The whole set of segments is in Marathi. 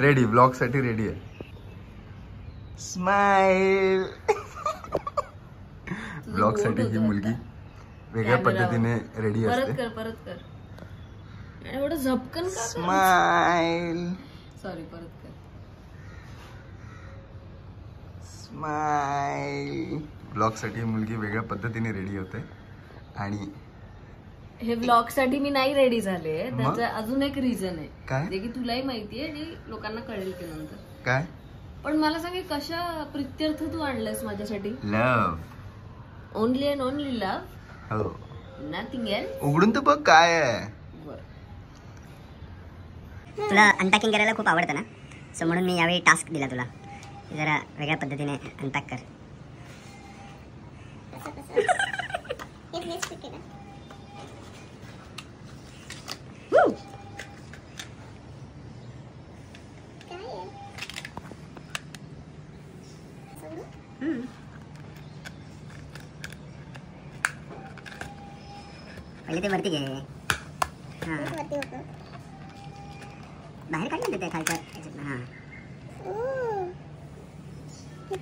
रेडी, ब्लॉग साठी रेडी आहे. स्माइल. ब्लॉग साठी ही मुलगी वेगळ्या पद्धतीने रेडी असते. परत कर. एवढं झपकन का? स्माइल. सॉरी, परत कर. स्माइल. ब्लॉग साठी ही मुलगी वेगळ्या पद्धतीने रेडी होते. आणि हे व्लॉग साठी मी नाही रेडी झाले. त्याचं अजून एक रिझन आहे काय, जे की तुलाही माहितीये आणि लोकांना कळेल की नंतर. काय? पण मला सांग, कशा प्रित्यर्थ तू आणलंस माझ्यासाठी? लव. ओनली अँड ओनली लव. हो, नथिंग एल्स. उघडून तर बघ काय आहे. तुला अनपॅकिंग करायला खूप आवडतं ना, सो म्हणून मी यावेळी टास्क दिला तुला, जरा वेगळ्या पद्धतीने अनपॅक कर. पहिले ते वरती घे. हां, बाहेर काढून देते खालच्या. हां,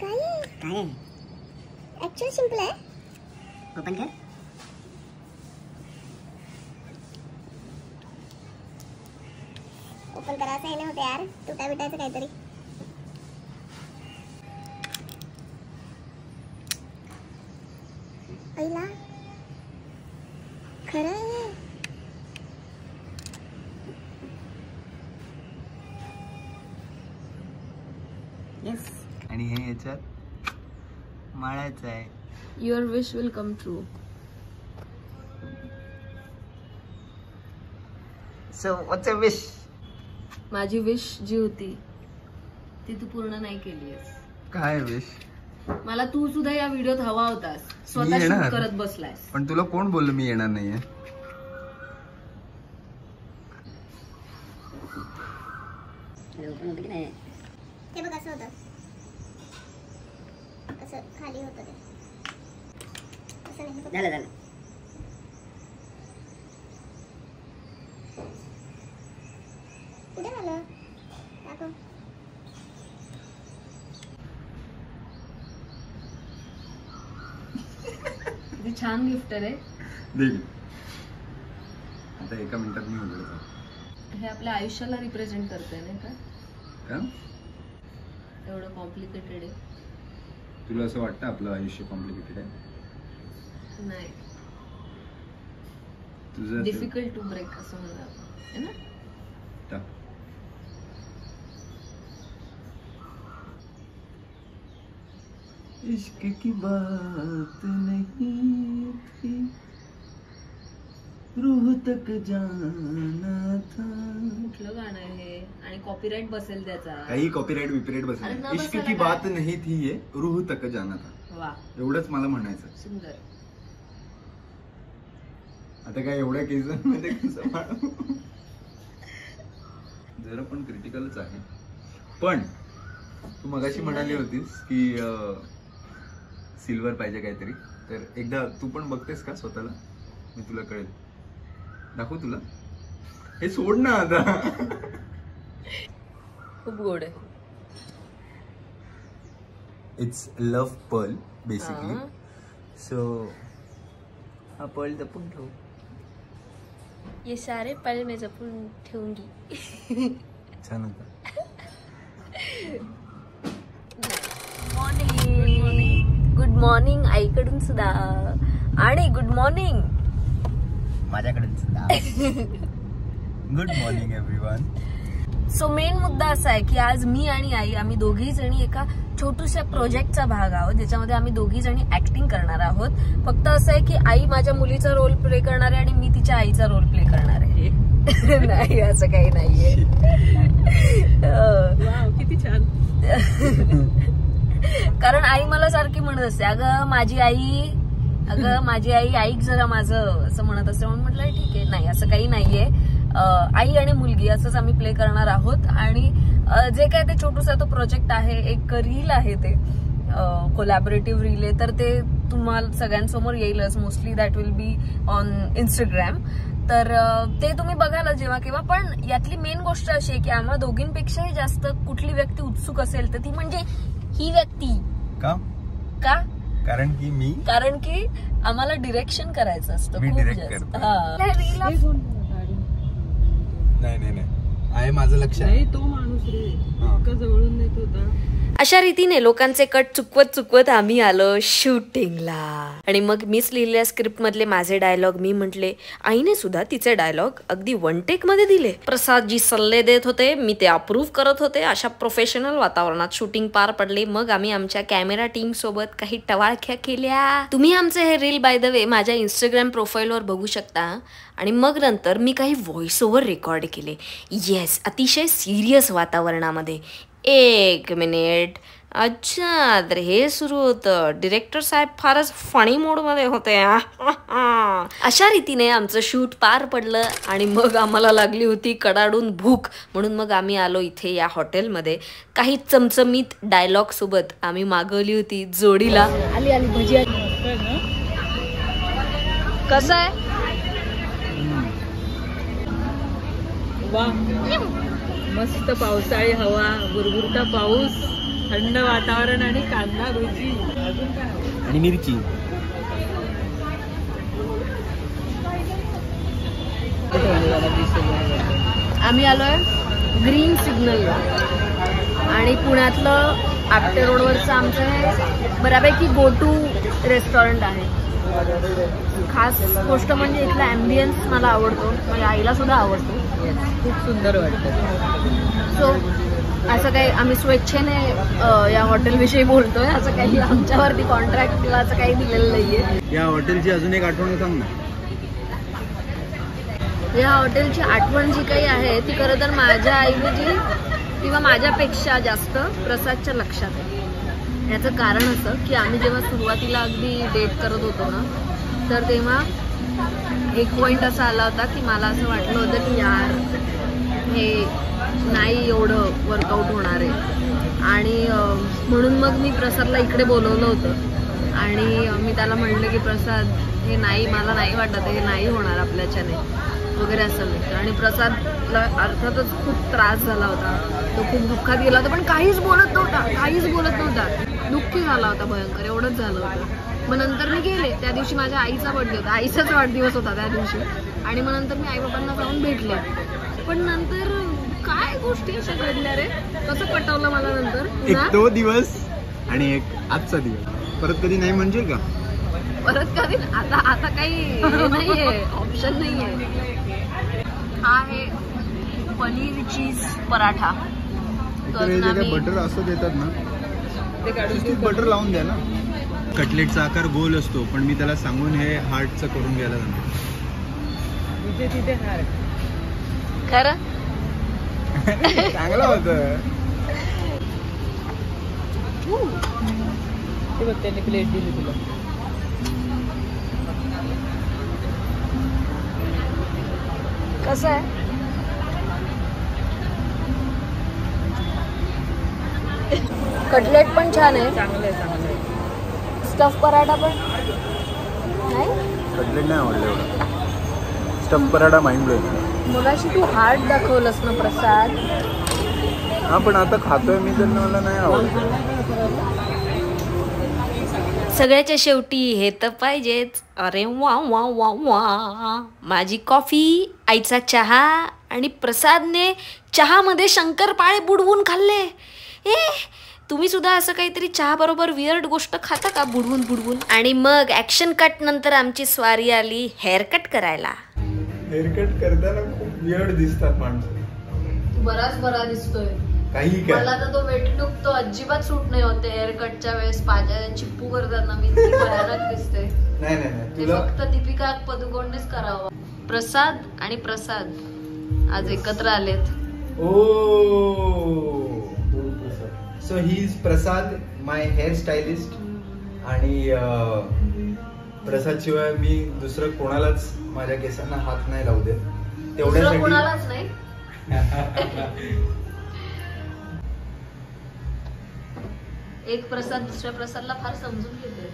काय आहे? ऍक्च्युअली सिंपल आहे. ओपन कर. ओपन करायचं आहे ना होते यार, तुटा बिटायचं काहीतरी. पहिला खरं आहे. येस. आणि हे याच्यात माळायचं आहे. Your wish will come true. So what's a wish? माझी विश जी होती ती तू पूर्ण नाही केलीस. काय विश? मला तू सुद्धा या व्हिडिओत हवा होतास. स्वतः येणार. शूट करत बसलायस. पण तुला कोण बोललं मी येणार नाहीये? हे बघ, असं होतं, असं खाली होतं ते. असं नाही. झालं. कुठे झालं? दाखव. किती छान गिफ्ट आहे रे. देख, आता एका मिनिटात मी उघडतो. हे आपल्या आयुष्याला रिप्रेझेंट करतंय नाही का? का एवढं कॉम्प्लिकेटेड आहे. तुला असं वाटतं आपलं आयुष्य कॉम्प्लिकेटेड आहे? नाही, तुझं डिफिकल्ट टू ब्रेक असं म्हणा आहे ना. इश्क की बात नहीं थी, रूह तक जाना था. कुठलं गाणं आहे हे? आणि कॉपीराइट बसेल त्याचा. काही कॉपीराइट विपरीट अरे बसेल. न इश्क बसायला की काय? बात नहीं थी ये रूह तक जाना था. वा, एवढंच मला म्हणायचं. सुंदर. आता काय एवढ्या केसांमध्ये कसं पाडू? जरा पण क्रिटिकलच आहे. पण तू मगाशी म्हणाली होतीस की सिल्वर पाहिजे काहीतरी, तर एकदा तू पण बघतेस का स्वतःला? मी तुला कळेल. दाखवू तुला? हे सोड ना आता. खूप गोड आहे. It's love pearl basically. So हा पर्ल जपून ठेवू. ये सारे पल मैं जपून ठेवूंगी. छान होता. गुड मॉर्निंग आईकडून सुद्धा, आणि गुड मॉर्निंग माझ्याकडून सुद्धा. Good morning everyone. So main मुद्दा असा आहे की आज मी आणि आई, आम्ही दोघी जणी एका छोट्याशा प्रोजेक्टचा भाग आहोत, ज्याच्यामध्ये आम्ही दोघी जणी ऍक्टिंग करणार आहोत. फक्त असं आहे की आई माझ्या मुलीचा रोल प्ले करणार आहे आणि मी तिच्या आईचा रोल प्ले करणार आहे. नाही, असं काही नाहीये. किती छान. कारण आई मला सारखी म्हणत असते, अगं माझी आई ऐक जरा माझं, असं म्हणत असते. म्हणून म्हटलं ठीक आहे. नाही, असं काही नाहीये. आई आणि मुलगी असंच आम्ही प्ले करणार आहोत. आणि जे काय ते छोटूसा तो प्रोजेक्ट आहे, एक रील आहे, ते कोलॅबोरेटिव्ह रील आहे, तर ते तुम्हाला सगळ्यांसमोर येईलच. Mostly that will be on Instagram. तर ते तुम्ही बघायला जेव्हा केव्हा. पण यातली मेन गोष्ट अशी आहे की आम्हाला दोघींपेक्षाही जास्त कुठली व्यक्ती उत्सुक असेल तर ती म्हणजे ही व्यक्ती. का? कारण की आम्हाला डिरेक्शन करायचं असतं. मी खूप direct जास्त. करतो. हा. नाही आहे माझं लक्ष आहे. तो माणूस रे इतकं जवळून नेत होता. अशा रीतीने लोकांचे कट चुकवत आम्ही आलो शूटिंगला. आणि मग मीच लिहिलेल्या स्क्रिप्ट मधले माझे डायलॉग मी म्हटले. आईने सुद्धा तिचे डायलॉग अगदी वन टेक मध्ये दिले. प्रसादजी सल्ले देत होते, मी ते अप्रूव्ह करत होते. अशा प्रोफेशनल वातावरणात शूटिंग पार पडले. मग आम्ही आमच्या कॅमेरा टीम सोबत काही टवाळख्या केल्या. तुम्ही आमचे हे रील बाय द वे माझ्या इंस्टाग्राम प्रोफाईलवर बघू शकता. आणि मग नंतर मी काही व्हॉइस ओव्हर रेकॉर्ड केले. येस, अतिशय सिरियस वातावरणामध्ये. 1 मिनिट. अच्छा, तर हे सुरू होतं. डिरेक्टर साहेब फारच फणी मोड मध्ये होते. अशा रीतीने आमचं शूट पार पडलं. आणि मग आम्हाला लागली होती कडाडून भूक. म्हणून मग आम्ही आलो इथे या हॉटेलमध्ये. काही चमचमीत डायलॉग सोबत आम्ही मागवली होती जोडीला. आली भजी. कसं आहे? वा, मस्त पावसाळी हवा, बुरबुरता पाऊस, थंड वातावरण आणि कांदा भजी आणि मिरची. आम्ही आलोय ग्रीन सिग्नलला. आणि पुण्यातलं आपटे रोडवरचं आमचं हे बऱ्यापैकी गो टू रेस्टॉरंट आहे. खास गोष्ट म्हणजे इथला ॲम्बियन्स मला आवडतो. माझ्या आईला सुद्धा आवडतो. खूप सुंदर वाटतं. सो असं काही आम्ही स्वेच्छेने या हॉटेलविषयी बोलतोय. असं काही आमच्यावरती कॉन्ट्रॅक्ट किंवा असं काही दिलेलं नाहीये. या हॉटेलची अजून एक आठवण सांग ना. या हॉटेलची आठवण जी काही आहे ती खरं तर माझ्या ऐवजी किंवा माझ्यापेक्षा जास्त प्रसादच्या लक्षात आहे. याचं कारण असं की आम्ही जेव्हा सुरुवातीला अगदी डेट करत होतो ना, तर तेव्हा एक पॉईंट असा आला होता की मला असं वाटलं होतं की यार हे नाही एवढं वर्कआउट होणार आहे. आणि म्हणून मग मी प्रसादला इकडे बोलवलं होतं. आणि मी त्याला म्हणलं की प्रसाद हे नाही, मला नाही वाटत हे नाही होणार आपल्याच्याने वगैरे असं नाही. आणि प्रसादला अर्थातच खूप त्रास झाला होता. तो खूप दुःखात गेला होता. पण काहीच बोलत नव्हता. दुःखी झाला होता भयंकर. एवढंच झालं होतं. मग नंतर मी गेले. त्या दिवशी माझ्या आईचा बर्थडे होता. आईचाच वाढदिवस होता त्या दिवशी. आणि मग नंतर मी आईबाबांना जाऊन भेटले. पण नंतर काय गोष्टी अशा घडल्या रे. कसं पटवलं मला नंतर. एक तो दिवस आणि एक आजचा दिवस. परत कधी नाही म्हणजे का? परत कधी आता काही हे नाहीये, ऑप्शन नाहीये. हा आहे पनीर चीज पराठा. बटर असं देतात ना, ते बटर लावून द्या ना. कटलेटचा आकार गोल असतो, पण मी त्याला सांगून हे हार्टचं करून घ्यायला सांगतो. तिथे हार्ट खरं चांगलं होतं. ते बघ त्यांनी प्लेट दिली तुला. कसं आहे? कटलेट पण छान आहे. चांगलं आहे. स्टफ पराठा पण नाही. कटलेट नाही आवडलं एवढं. Stuff paratha mind blowing. मगाशी तू हार्ट दाखवलंस ना प्रसाद. हा, पण आता खातोय मी तर मला नाही आवडत. सगळ्याच्या शेवटी हे तर पाहिजेच. अरे वा वा वा वा. माझी कॉफी, आईचा चहा आणि प्रसादने चहामध्ये शंकरपाळे बुडवून खाल्ले. तुम्ही सुद्धा असं काहीतरी चहा बरोबर वियर्ड गोष्ट खाता का बुडवून? आणि मग ऍक्शन कट नंतर आमची स्वारी आली हेअर कट करायला. हेअरकट करताना खूप वियर्ड दिसतात माणसं. बराच बरा दिसतोय. काही काय मला तर तो वेट लुक तो अजिबात सूट नाही होते. हेअर कटच्या वेळेस पाजा चिप्पू करताना मी भयानक दिसते. नाही ते फक्त दीपिका पदुकोणनेच करावं. प्रसाद आणि प्रसाद आज एकत्र आलेत. So he is Prasad, my hair stylist. आणि प्रसाद शिवाय मी दुसरं कोणालाच माझ्या केसांना हात नाही लावू देत. तेवढ्यासाठी कोणालाच नाही. एक प्रसाद दुसऱ्या प्रसादला फार समजून घेतोय.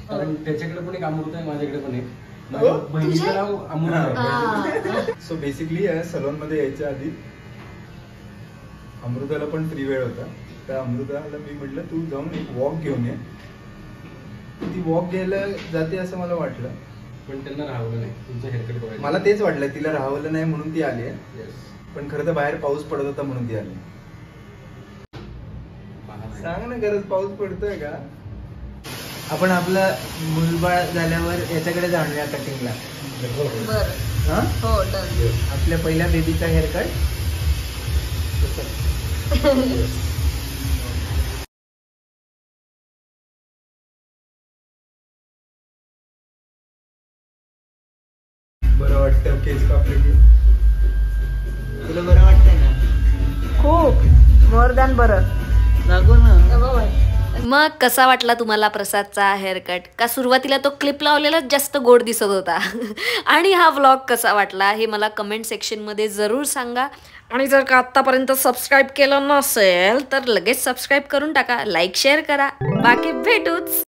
कारण त्याच्याकडे पण एक अमृत आहे, माझ्याकडे पण एक. बहिणीचं नाव अमृता आहे. सो बेसिकली सलून मध्ये यायच्या आधी अमृताला पण फ्री वेळ होता, तर अमृताला मी म्हटलं तू जाऊन एक वॉक घेऊन ये. ती वॉक घ्यायला जाते असं मला वाटलं, पण त्यांना राहवलं नाही तुमचं हेअरकट बघायला. मला तेच वाटलं तिला राहवलं नाही म्हणून ती आली आहे. पण खरं तर बाहेर पाऊस पडत होता म्हणून ती आली. सांग ना गरज पाऊस पडतोय का? आपण आपलं मुलबाळ झाल्यावर याच्याकडे जाऊया कटिंगला. बरं हा हो डन. आपल्या पहिल्या बेबीचा हेअरकट. बरं वाटतं केस कापले की? तुला बरं वाटतंय ना? खूप मोर दॅन बरं. लागो ना. मग कसा वाटला तुम्हाला प्रसादचा हेअरकट? का सुरुवातीला तो क्लिप लावलेला जास्त गोड दिसत होता? आणि हा व्लॉग कसा वाटला हे मला कमेंट सेक्शनमध्ये जरूर सांगा. आणि जर का आत्तापर्यंत सबस्क्राईब केलं नसेल तर लगेच सबस्क्राईब करून टाका, लाईक शेअर करा. बाकी भेटूच.